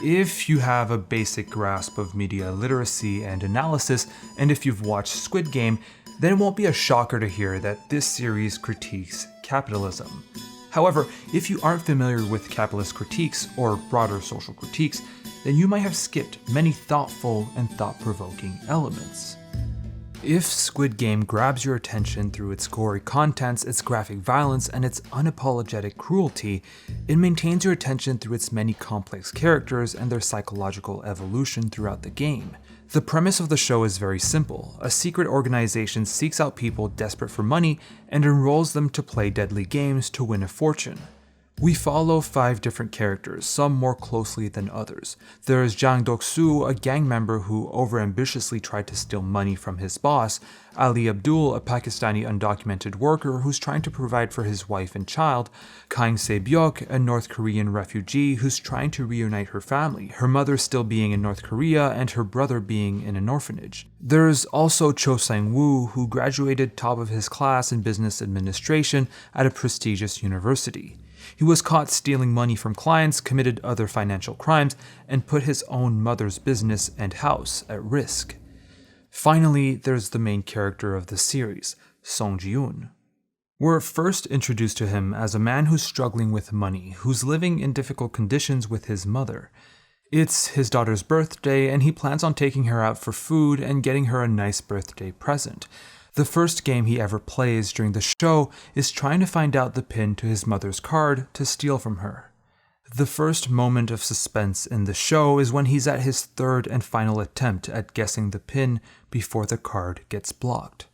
If you have a basic grasp of media literacy and analysis, and if you've watched Squid Game, then it won't be a shocker to hear that this series critiques capitalism. However, if you aren't familiar with capitalist critiques or broader social critiques, then you might have skipped many thoughtful and thought-provoking elements. If Squid Game grabs your attention through its gory contents, its graphic violence, and its unapologetic cruelty, it maintains your attention through its many complex characters and their psychological evolution throughout the game. The premise of the show is very simple. A secret organization seeks out people desperate for money and enrolls them to play deadly games to win a fortune. We follow 5 different characters, some more closely than others. There is Jang Dok-soo, a gang member who overambitiously tried to steal money from his boss, Ali Abdul, a Pakistani undocumented worker who's trying to provide for his wife and child, Kang Se-byuk, a North Korean refugee who's trying to reunite her family, her mother still being in North Korea and her brother being in an orphanage. There's also Cho Sang-woo, who graduated top of his class in business administration at a prestigious university. He was caught stealing money from clients, committed other financial crimes, and put his own mother's business and house at risk. Finally, there's the main character of the series, Song Ji-yoon. We're first introduced to him as a man who's struggling with money, who's living in difficult conditions with his mother. It's his daughter's birthday, and he plans on taking her out for food and getting her a nice birthday present. The first game he ever plays during the show is trying to find out the PIN to his mother's card to steal from her. The first moment of suspense in the show is when he's at his third and final attempt at guessing the PIN before the card gets blocked.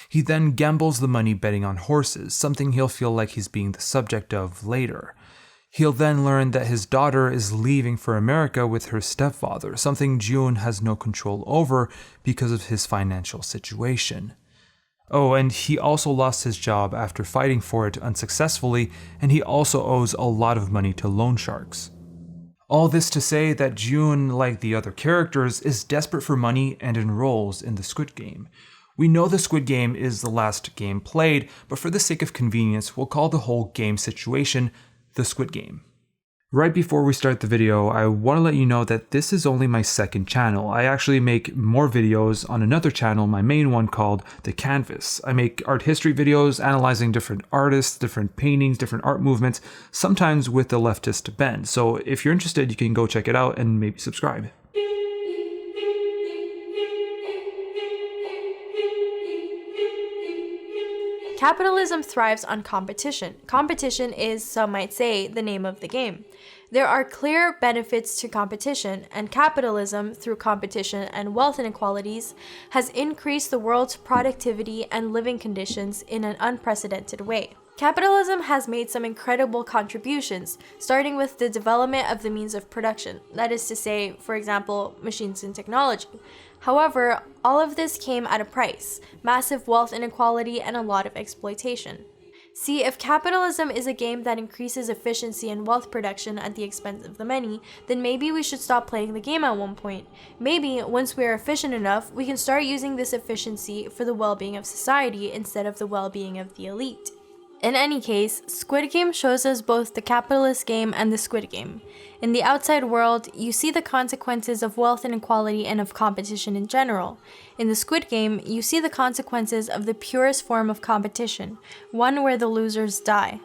He then gambles the money betting on horses, something he'll feel like he's being the subject of later. He'll then learn that his daughter is leaving for America with her stepfather, something Ji-yoon has no control over because of his financial situation. Oh, and he also lost his job after fighting for it unsuccessfully, and he also owes a lot of money to loan sharks. All this to say that Ji-yoon, like the other characters, is desperate for money and enrolls in the Squid Game. We know the Squid Game is the last game played, but for the sake of convenience, we'll call the whole game situation the Squid Game. Right before we start the video, I want to let you know that this is only my second channel. I actually make more videos on another channel, my main one called The Canvas. I make art history videos analyzing different artists, different paintings, different art movements, sometimes with the leftist bend. So if you're interested, you can go check it out and maybe subscribe. Capitalism thrives on competition. Competition is, some might say, the name of the game. There are clear benefits to competition, and capitalism, through competition and wealth inequalities, has increased the world's productivity and living conditions in an unprecedented way. Capitalism has made some incredible contributions, starting with the development of the means of production, that is to say, for example, machines and technology. However, all of this came at a price, massive wealth inequality and a lot of exploitation. See, if capitalism is a game that increases efficiency and wealth production at the expense of the many, then maybe we should stop playing the game at one point. Maybe, once we are efficient enough, we can start using this efficiency for the well-being of society instead of the well-being of the elite. In any case, Squid Game shows us both the capitalist game and the Squid Game. In the outside world, you see the consequences of wealth inequality and of competition in general. In the Squid Game, you see the consequences of the purest form of competition, one where the losers die.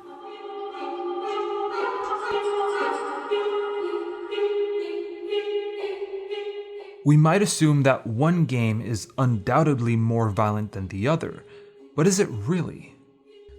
We might assume that one game is undoubtedly more violent than the other, but is it really?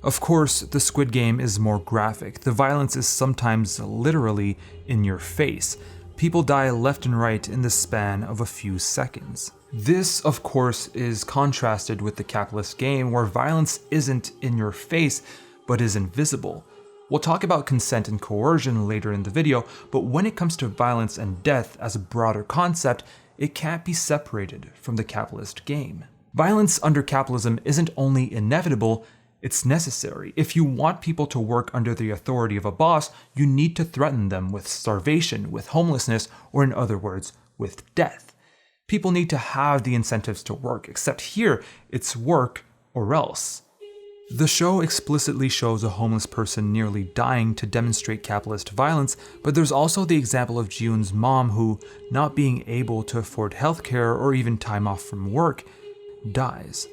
Of course, the Squid Game is more graphic. The violence is sometimes literally in your face. People die left and right in the span of a few seconds. This, of course, is contrasted with the capitalist game where violence isn't in your face, but is invisible. We'll talk about consent and coercion later in the video, but when it comes to violence and death as a broader concept, it can't be separated from the capitalist game. Violence under capitalism isn't only inevitable, it's necessary. If you want people to work under the authority of a boss, you need to threaten them with starvation, with homelessness, or in other words, with death. People need to have the incentives to work, except here, it's work or else. The show explicitly shows a homeless person nearly dying to demonstrate capitalist violence, but there's also the example of Ji-hoon's mom who, not being able to afford healthcare or even time off from work, dies.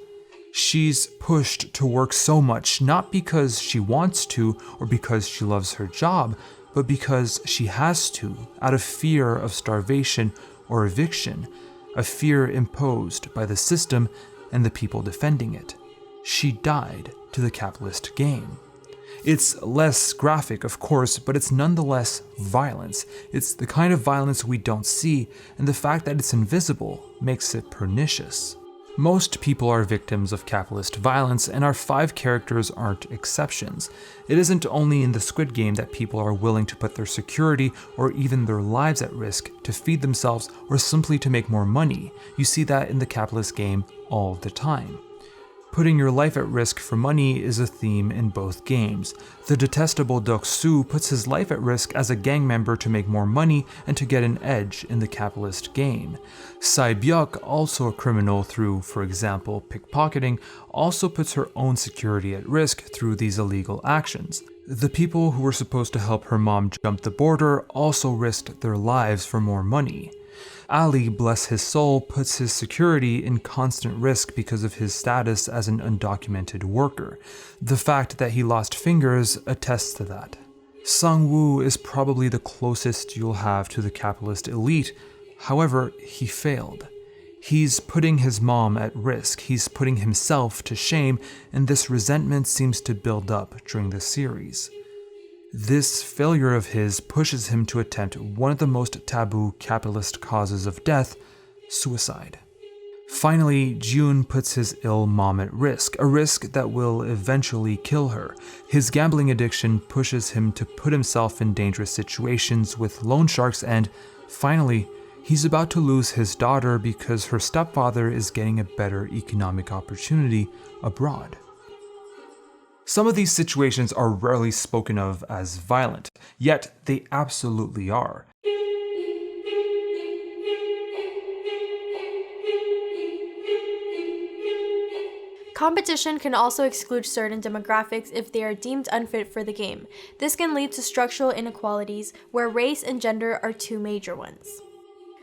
She's pushed to work so much, not because she wants to or because she loves her job, but because she has to, out of fear of starvation or eviction, a fear imposed by the system and the people defending it. She died to the capitalist game. It's less graphic, of course, but it's nonetheless violence. It's the kind of violence we don't see, and the fact that it's invisible makes it pernicious. Most people are victims of capitalist violence, and our 5 characters aren't exceptions. It isn't only in the Squid Game that people are willing to put their security or even their lives at risk to feed themselves or simply to make more money. You see that in the capitalist game all the time. Putting your life at risk for money is a theme in both games. The detestable Dok-soo puts his life at risk as a gang member to make more money and to get an edge in the capitalist game. Sae-byuk, also a criminal through, for example, pickpocketing, also puts her own security at risk through these illegal actions. The people who were supposed to help her mom jump the border also risked their lives for more money. Ali, bless his soul, puts his security in constant risk because of his status as an undocumented worker. The fact that he lost fingers attests to that. Sang-woo is probably the closest you'll have to the capitalist elite. However, he failed. He's putting his mom at risk, he's putting himself to shame, and this resentment seems to build up during the series. This failure of his pushes him to attempt one of the most taboo capitalist causes of death, suicide. Finally, Ji-hoon puts his ill mom at risk, a risk that will eventually kill her. His gambling addiction pushes him to put himself in dangerous situations with loan sharks, and finally, he's about to lose his daughter because her stepfather is getting a better economic opportunity abroad. Some of these situations are rarely spoken of as violent, yet they absolutely are. Competition can also exclude certain demographics if they are deemed unfit for the game. This can lead to structural inequalities, where race and gender are 2 major ones.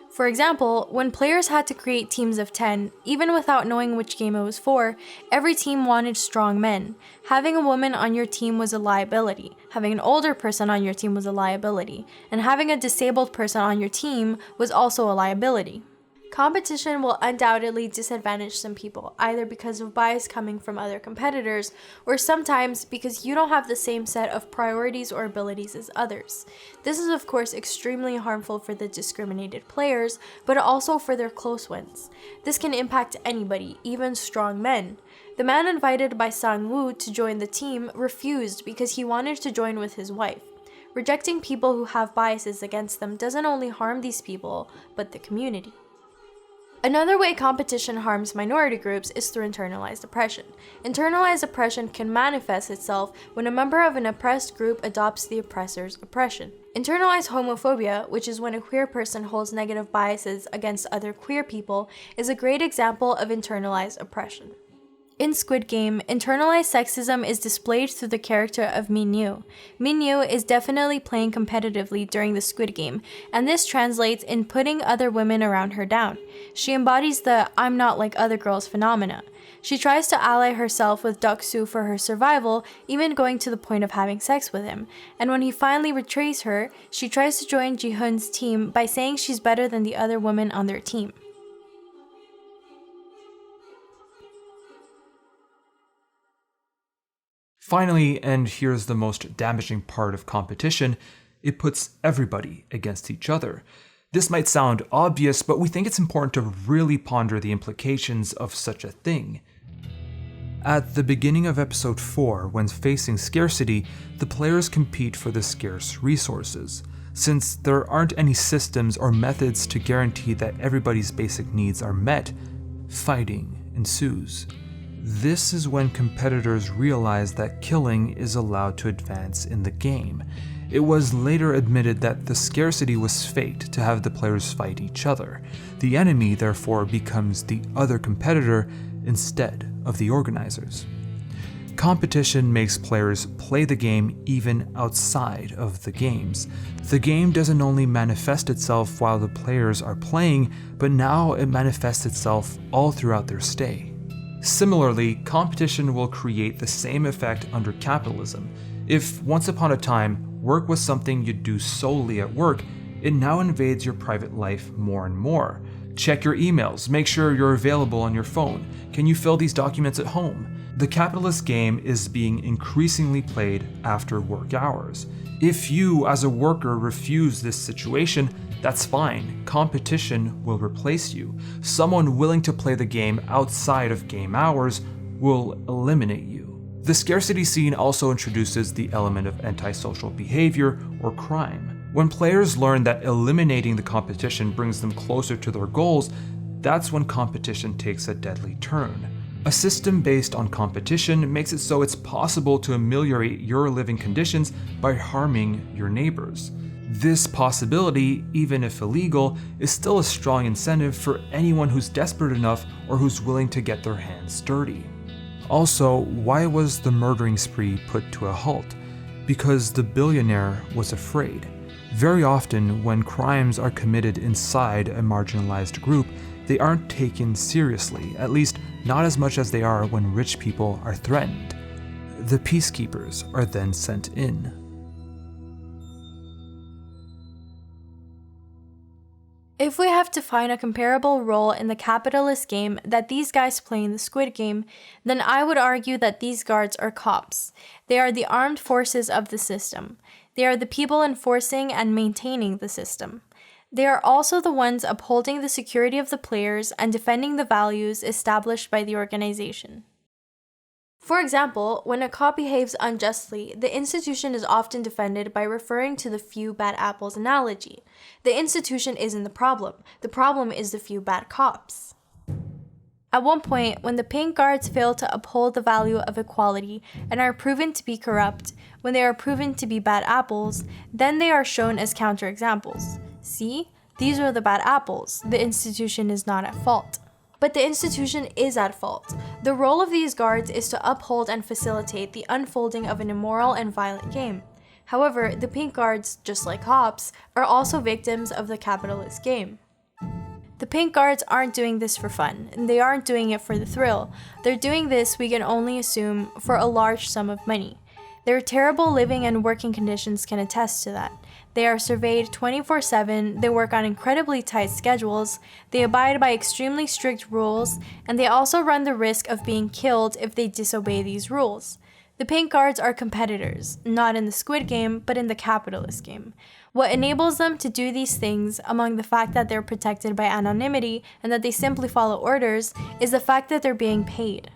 For example, when players had to create teams of 10, even without knowing which game it was for, every team wanted strong men. Having a woman on your team was a liability, having an older person on your team was a liability, and having a disabled person on your team was also a liability. Competition will undoubtedly disadvantage some people, either because of bias coming from other competitors, or sometimes because you don't have the same set of priorities or abilities as others. This is of course extremely harmful for the discriminated players, but also for their close ones. This can impact anybody, even strong men. The man invited by Sang-woo to join the team refused because he wanted to join with his wife. Rejecting people who have biases against them doesn't only harm these people, but the community. Another way competition harms minority groups is through internalized oppression. Internalized oppression can manifest itself when a member of an oppressed group adopts the oppressor's oppression. Internalized homophobia, which is when a queer person holds negative biases against other queer people, is a great example of internalized oppression. In Squid Game, internalized sexism is displayed through the character of Min-yu. Min-yu is definitely playing competitively during the Squid Game, and this translates in putting other women around her down. She embodies the "I'm not like other girls" phenomena. She tries to ally herself with Dok-soo for her survival, even going to the point of having sex with him. And when he finally betrays her, she tries to join Ji-hoon's team by saying she's better than the other women on their team. Finally, and here's the most damaging part of competition, it puts everybody against each other. This might sound obvious, but we think it's important to really ponder the implications of such a thing. At the beginning of episode 4, when facing scarcity, the players compete for the scarce resources. Since there aren't any systems or methods to guarantee that everybody's basic needs are met, fighting ensues. This is when competitors realize that killing is allowed to advance in the game. It was later admitted that the scarcity was faked to have the players fight each other. The enemy, therefore, becomes the other competitor instead of the organizers. Competition makes players play the game even outside of the games. The game doesn't only manifest itself while the players are playing, but now it manifests itself all throughout their stay. Similarly, competition will create the same effect under capitalism. If once upon a time, work was something you'd do solely at work, it now invades your private life more and more. Check your emails, make sure you're available on your phone. Can you fill these documents at home? The capitalist game is being increasingly played after work hours. If you, as a worker, refuse this situation, that's fine. Competition will replace you. Someone willing to play the game outside of game hours will eliminate you. The scarcity scene also introduces the element of antisocial behavior or crime. When players learn that eliminating the competition brings them closer to their goals, that's when competition takes a deadly turn. A system based on competition makes it so it's possible to ameliorate your living conditions by harming your neighbors. This possibility, even if illegal, is still a strong incentive for anyone who's desperate enough or who's willing to get their hands dirty. Also, why was the murdering spree put to a halt? Because the billionaire was afraid. Very often, when crimes are committed inside a marginalized group, they aren't taken seriously, at least not as much as they are when rich people are threatened. The peacekeepers are then sent in. If we have to find a comparable role in the capitalist game that these guys play in the Squid Game, then I would argue that these guards are cops. They are the armed forces of the system. They are the people enforcing and maintaining the system. They are also the ones upholding the security of the players and defending the values established by the organization. For example, when a cop behaves unjustly, the institution is often defended by referring to the few bad apples analogy. The institution isn't the problem is the few bad cops. At one point, when the pink guards fail to uphold the value of equality and are proven to be corrupt, when they are proven to be bad apples, then they are shown as counterexamples. See, these are the bad apples. The institution is not at fault. But the institution is at fault. The role of these guards is to uphold and facilitate the unfolding of an immoral and violent game. However, the pink guards, just like cops, are also victims of the capitalist game. The pink guards aren't doing this for fun, and they aren't doing it for the thrill. They're doing this, we can only assume, for a large sum of money. Their terrible living and working conditions can attest to that. They are surveyed 24/7, they work on incredibly tight schedules, they abide by extremely strict rules, and they also run the risk of being killed if they disobey these rules. The pink guards are competitors, not in the Squid Game, but in the capitalist game. What enables them to do these things, among the fact that they're protected by anonymity and that they simply follow orders, is the fact that they're being paid.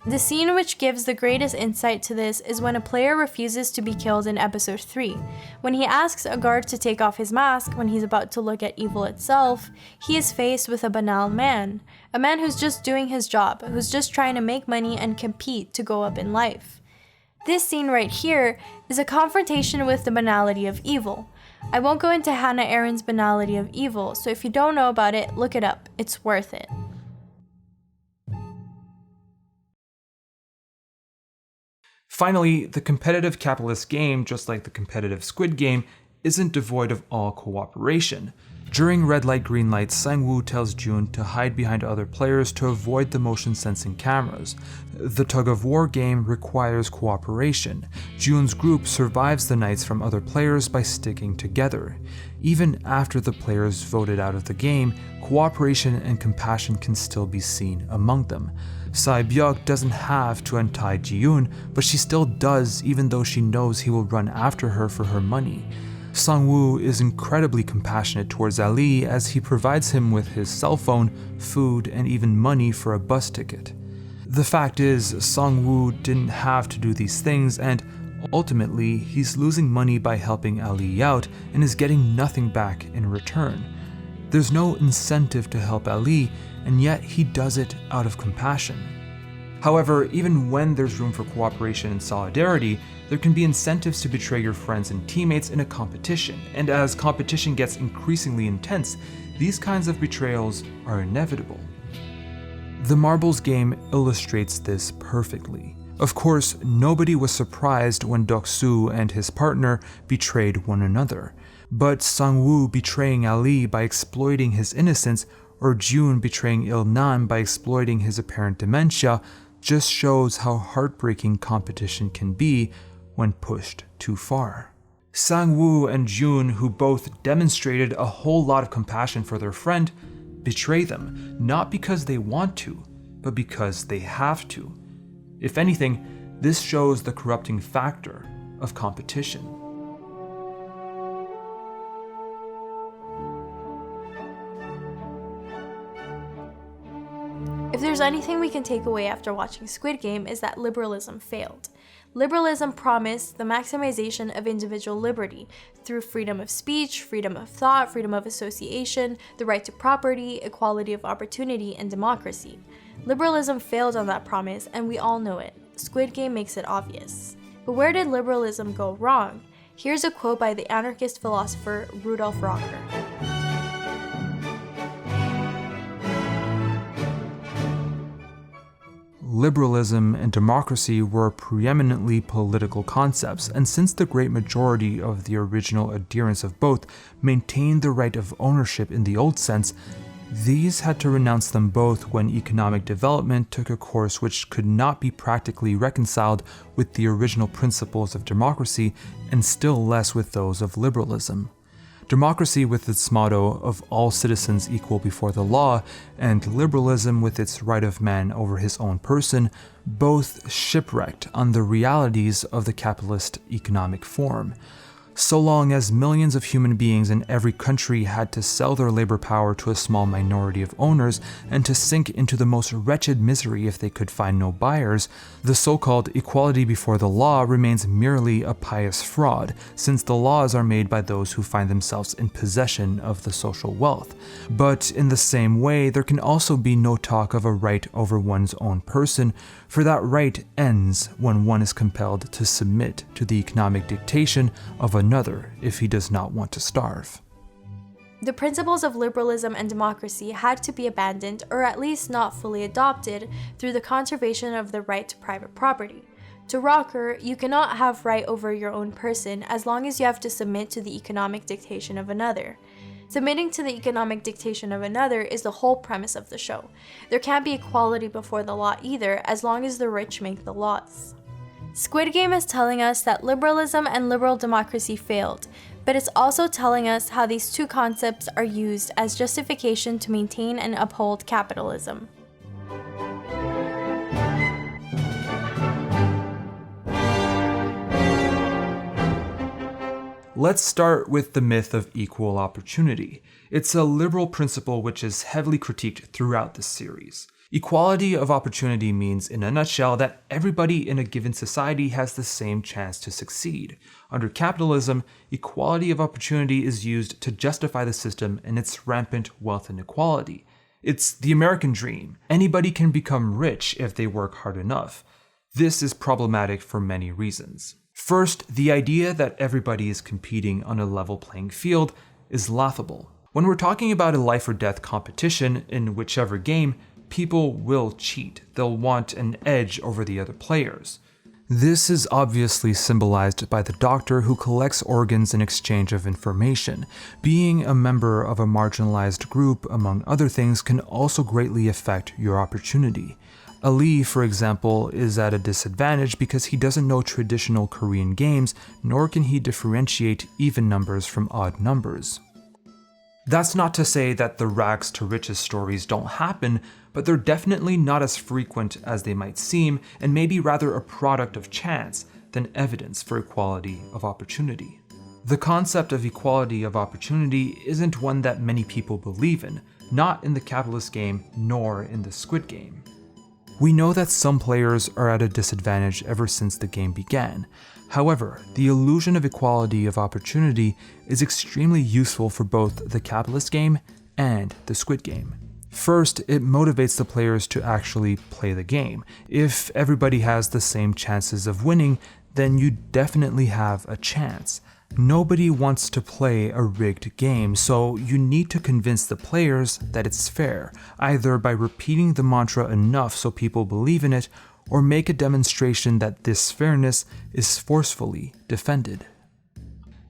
The scene which gives the greatest insight to this is when a player refuses to be killed in episode 3. When he asks a guard to take off his mask when he's about to look at evil itself, he is faced with a banal man. A man who's just doing his job, who's just trying to make money and compete to go up in life. This scene right here is a confrontation with the banality of evil. I won't go into Hannah Arendt's banality of evil, so if you don't know about it, look it up. It's worth it. Finally, the competitive capitalist game, just like the competitive Squid Game, isn't devoid of all cooperation. During red light, green light, Sang-woo tells Jun to hide behind other players to avoid the motion sensing cameras. The tug-of-war game requires cooperation. Jun's group survives the nights from other players by sticking together. Even after the players voted out of the game, cooperation and compassion can still be seen among them. Sae-byuk doesn't have to untie Ji-yoon, but she still does even though she knows he will run after her for her money. Sang-woo is incredibly compassionate towards Ali as he provides him with his cell phone, food, and even money for a bus ticket. The fact is, Sang-woo didn't have to do these things, and ultimately, he's losing money by helping Ali out and is getting nothing back in return. There's no incentive to help Ali, and yet he does it out of compassion. However, even when there's room for cooperation and solidarity, there can be incentives to betray your friends and teammates in a competition, and as competition gets increasingly intense, these kinds of betrayals are inevitable. The marbles game illustrates this perfectly. Of course, nobody was surprised when Deok-soo and his partner betrayed one another, but Sang-woo betraying Ali by exploiting his innocence, or Jun betraying Il-nan by exploiting his apparent dementia, just shows how heartbreaking competition can be when pushed too far. Sang-woo and Jun, who both demonstrated a whole lot of compassion for their friend, betray them, not because they want to, but because they have to. If anything, this shows the corrupting factor of competition. If there's anything we can take away after watching Squid Game, is that liberalism failed. Liberalism promised the maximization of individual liberty through freedom of speech, freedom of thought, freedom of association, the right to property, equality of opportunity, and democracy. Liberalism failed on that promise, and we all know it. Squid Game makes it obvious. But where did liberalism go wrong? Here's a quote by the anarchist philosopher Rudolf Rocker. Liberalism and democracy were preeminently political concepts, and since the great majority of the original adherents of both maintained the right of ownership in the old sense, these had to renounce them both when economic development took a course which could not be practically reconciled with the original principles of democracy, and still less with those of liberalism. Democracy with its motto of all citizens equal before the law, and liberalism with its right of man over his own person, both shipwrecked on the realities of the capitalist economic form. So long as millions of human beings in every country had to sell their labor power to a small minority of owners and to sink into the most wretched misery if they could find no buyers, the so-called equality before the law remains merely a pious fraud, since the laws are made by those who find themselves in possession of the social wealth. But in the same way, there can also be no talk of a right over one's own person, for that right ends when one is compelled to submit to the economic dictation of another if he does not want to starve. The principles of liberalism and democracy had to be abandoned, or at least not fully adopted, through the conservation of the right to private property. To Rocker, you cannot have right over your own person as long as you have to submit to the economic dictation of another. Submitting to the economic dictation of another is the whole premise of the show. There can't be equality before the law either, as long as the rich make the laws. Squid Game is telling us that liberalism and liberal democracy failed, but it's also telling us how these two concepts are used as justification to maintain and uphold capitalism. Let's start with the myth of equal opportunity. It's a liberal principle which is heavily critiqued throughout the series. Equality of opportunity means, in a nutshell, that everybody in a given society has the same chance to succeed. Under capitalism, equality of opportunity is used to justify the system and its rampant wealth inequality. It's the American dream. Anybody can become rich if they work hard enough. This is problematic for many reasons. First, the idea that everybody is competing on a level playing field is laughable. When we're talking about a life or death competition in whichever game, people will cheat. They'll want an edge over the other players. This is obviously symbolized by the doctor who collects organs in exchange of information. Being a member of a marginalized group, among other things, can also greatly affect your opportunity. Ali, for example, is at a disadvantage because he doesn't know traditional Korean games, nor can he differentiate even numbers from odd numbers. That's not to say that the rags to riches stories don't happen, but they're definitely not as frequent as they might seem, and maybe rather a product of chance than evidence for equality of opportunity. The concept of equality of opportunity isn't one that many people believe in, not in the capitalist game nor in the Squid Game. We know that some players are at a disadvantage ever since the game began. However, the illusion of equality of opportunity is extremely useful for both the capitalist game and the Squid Game. First, it motivates the players to actually play the game. If everybody has the same chances of winning, then you definitely have a chance. Nobody wants to play a rigged game, so you need to convince the players that it's fair, either by repeating the mantra enough so people believe in it, or make a demonstration that this fairness is forcefully defended.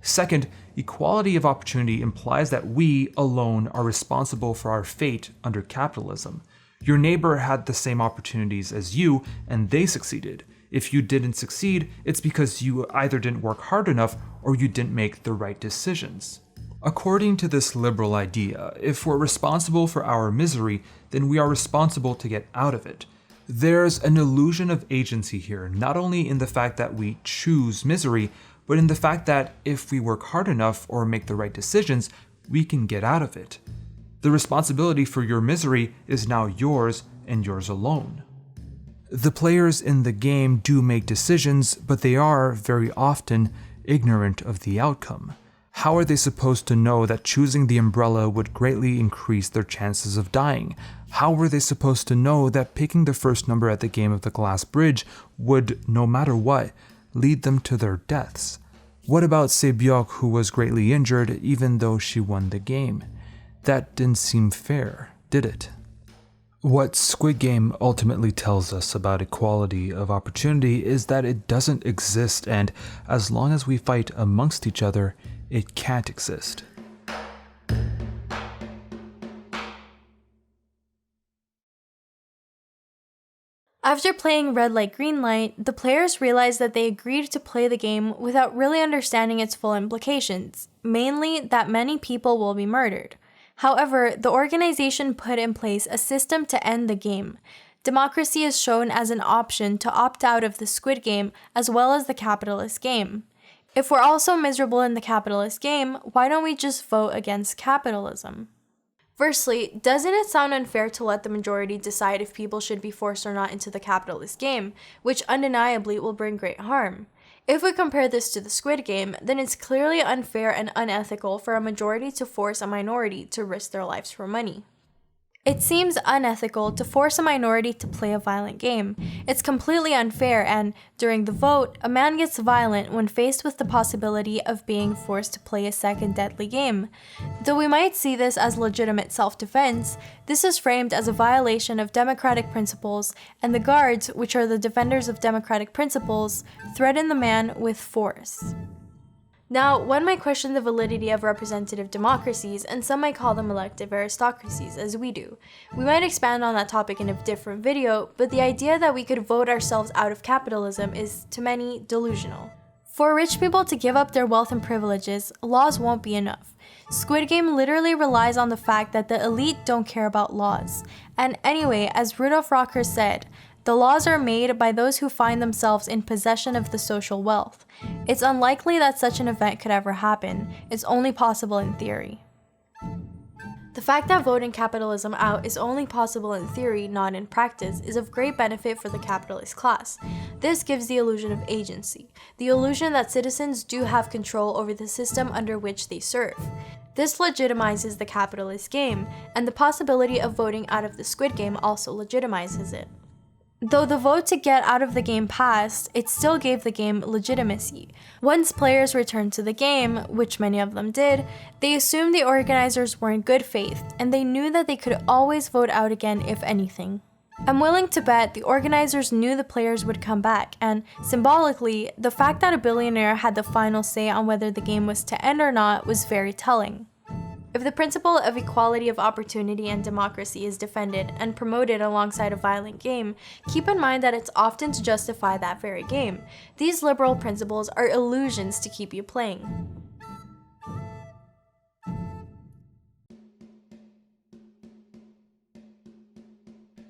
Second, equality of opportunity implies that we alone are responsible for our fate under capitalism. Your neighbor had the same opportunities as you, and they succeeded. If you didn't succeed, it's because you either didn't work hard enough or you didn't make the right decisions. According to this liberal idea, if we're responsible for our misery, then we are responsible to get out of it. There's an illusion of agency here, not only in the fact that we choose misery, but in the fact that if we work hard enough or make the right decisions, we can get out of it. The responsibility for your misery is now yours and yours alone. The players in the game do make decisions, but they are, very often, ignorant of the outcome. How are they supposed to know that choosing the umbrella would greatly increase their chances of dying? How were they supposed to know that picking the first number at the game of the glass bridge would, no matter what, lead them to their deaths? What about Sebyok, who was greatly injured even though she won the game? That didn't seem fair, did it? What Squid Game ultimately tells us about equality of opportunity is that it doesn't exist, and as long as we fight amongst each other, it can't exist. After playing Red Light Green Light, the players realized that they agreed to play the game without really understanding its full implications, mainly that many people will be murdered. However, the organization put in place a system to end the game. Democracy is shown as an option to opt out of the Squid Game as well as the capitalist game. If we're also miserable in the capitalist game, why don't we just vote against capitalism? Firstly, doesn't it sound unfair to let the majority decide if people should be forced or not into the capitalist game, which undeniably will bring great harm? If we compare this to the Squid Game, then it's clearly unfair and unethical for a majority to force a minority to risk their lives for money. It seems unethical to force a minority to play a violent game. It's completely unfair, and during the vote, a man gets violent when faced with the possibility of being forced to play a second deadly game. Though we might see this as legitimate self-defense, this is framed as a violation of democratic principles, and the guards, which are the defenders of democratic principles, threaten the man with force. Now, one might question the validity of representative democracies, and some might call them elective aristocracies, as we do. We might expand on that topic in a different video, but the idea that we could vote ourselves out of capitalism is, to many, delusional. For rich people to give up their wealth and privileges, laws won't be enough. Squid Game literally relies on the fact that the elite don't care about laws. And anyway, as Rudolf Rocker said, the laws are made by those who find themselves in possession of the social wealth. It's unlikely that such an event could ever happen. It's only possible in theory. The fact that voting capitalism out is only possible in theory, not in practice, is of great benefit for the capitalist class. This gives the illusion of agency, the illusion that citizens do have control over the system under which they serve. This legitimizes the capitalist game, and the possibility of voting out of the Squid Game also legitimizes it. Though the vote to get out of the game passed, it still gave the game legitimacy. Once players returned to the game, which many of them did, they assumed the organizers were in good faith, and they knew that they could always vote out again if anything. I'm willing to bet the organizers knew the players would come back, and symbolically, the fact that a billionaire had the final say on whether the game was to end or not was very telling. If the principle of equality of opportunity and democracy is defended and promoted alongside a violent game, keep in mind that it's often to justify that very game. These liberal principles are illusions to keep you playing.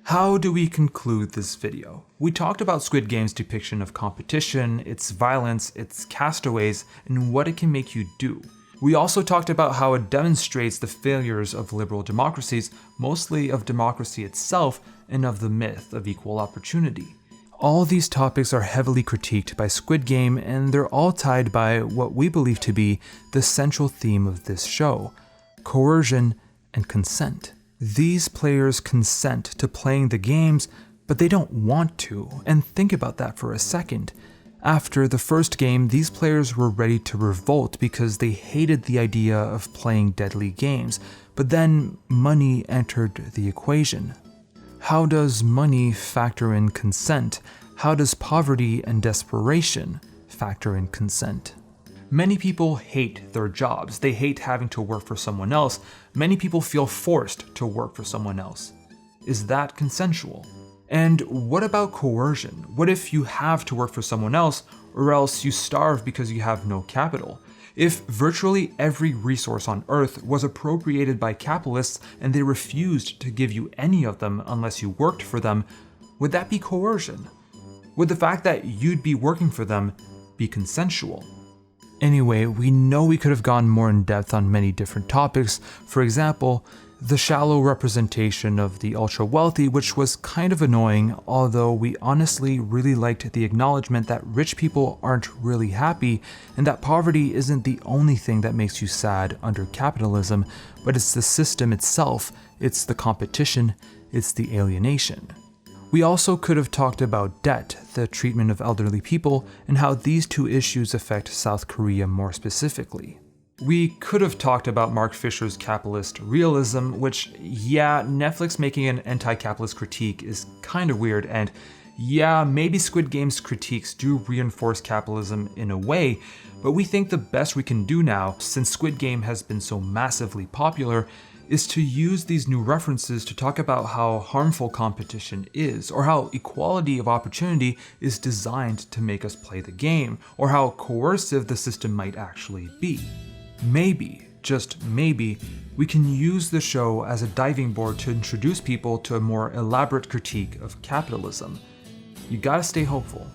How do we conclude this video? We talked about Squid Game's depiction of competition, its violence, its castaways, and what it can make you do. We also talked about how it demonstrates the failures of liberal democracies, mostly of democracy itself and of the myth of equal opportunity. All these topics are heavily critiqued by Squid Game, and they're all tied by what we believe to be the central theme of this show: coercion and consent. These players consent to playing the games, but they don't want to, and think about that for a second. After the first game, these players were ready to revolt because they hated the idea of playing deadly games, but then money entered the equation. How does money factor in consent? How does poverty and desperation factor in consent? Many people hate their jobs. They hate having to work for someone else. Many people feel forced to work for someone else. Is that consensual? And what about coercion? What if you have to work for someone else, or else you starve because you have no capital? If virtually every resource on Earth was appropriated by capitalists and they refused to give you any of them unless you worked for them, would that be coercion? Would the fact that you'd be working for them be consensual? Anyway, we know we could have gone more in depth on many different topics. For example, the shallow representation of the ultra-wealthy, which was kind of annoying, although we honestly really liked the acknowledgement that rich people aren't really happy, and that poverty isn't the only thing that makes you sad under capitalism, but it's the system itself, it's the competition, it's the alienation. We also could have talked about debt, the treatment of elderly people, and how these two issues affect South Korea more specifically. We could have talked about Mark Fisher's capitalist realism, which, yeah, Netflix making an anti-capitalist critique is kind of weird, and yeah, maybe Squid Game's critiques do reinforce capitalism in a way, but we think the best we can do now, since Squid Game has been so massively popular, is to use these new references to talk about how harmful competition is, or how equality of opportunity is designed to make us play the game, or how coercive the system might actually be. Maybe, just maybe, we can use the show as a diving board to introduce people to a more elaborate critique of capitalism. You gotta stay hopeful.